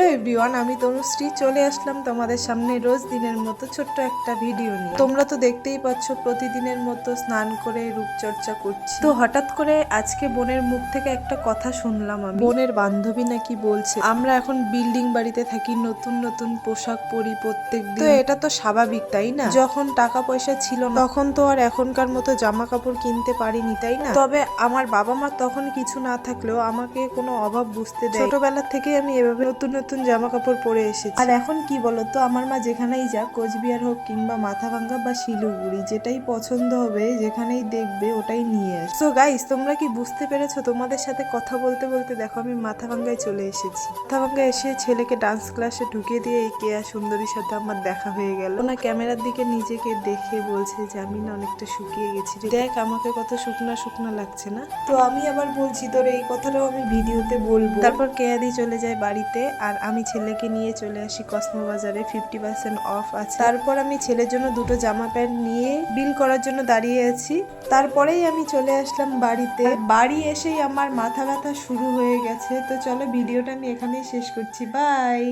Hello everyone, আমি তনুশ্রী চলে আসলাম তোমাদের সামনে রোজ দিনের মতো ছোট্ট একটা ভিডিও নিয়ে। তোমরা তো দেখতেই পাচ্ছ প্রতিদিনের মতো স্নান করে রূপচর্চা করছি। তো হঠাৎ করে আজকে বোনের মুখ থেকে একটা কথা শুনলাম আমি। বোনের বান্ধবী নাকি বলছে আমরা এখন বিল্ডিং বাড়িতে থাকি, নতুন নতুন পোশাক পরি প্রত্যেকদিন। তো এটা তো স্বাভাবিক তাই না? যখন টাকা পয়সা ছিল না তখন তো আর এখনকার মতো জামা কাপড় কিনতে পারিনি তাই না? তবে আমার বাবা মা তখন কিছু না থাকলেও আমাকে কোনো অভাব বুঝতে দেয়। ছোটবেলা থেকে আমি এভাবে নতুন নতুন জামা কাপড় পরে এসেছি। আর এখন কি বলতো, আমার মা যেখানেই যাক, কোচবিহার হোক কিংবা মাথাভাঙ্গা বা শিলিগুড়ি, যেটাই পছন্দ হবে যেখানেই দেখবে ওটাই নিয়ে আসে। সো গাইস, তোমরা কি বুঝতে পেরেছো? তোমাদের সাথে কথা বলতে বলতে দেখো আমি মাথাভাঙ্গায় চলে এসেছি। মাথাভাঙ্গায় এসে ছেলেকে ডান্স ক্লাসে ঢুকিয়ে দিয়ে এই কেয়া সুন্দরীর সাথে আমার দেখা হয়ে গেল। না ক্যামেরার দিকে নিজেকে দেখে বলছে যে আমি না অনেকটা শুকিয়ে গেছি, দেখ আমাকে কত শুকনা শুকনা লাগছে না? তো আমি আবার বলছি তোর এই কথাটাও আমি ভিডিওতে বলবো। তারপর কেয়াদি চলে যায় বাড়িতে আর আমি ছেলেকে নিয়ে চলে আসি কসমো বাজারে, 50% অফ আছে। তারপর আমি ছেলের জন্য দুটো জামা প্যান্ট নিয়ে বিল করার জন্য দাঁড়িয়ে আছি। তারপরেই আমি চলে আসলাম বাড়িতে। বাড়ি এসেই আমার মাথা ব্যথা শুরু হয়ে গেছে। তো চলো ভিডিওটা আমি এখানেই শেষ করছি, বাই।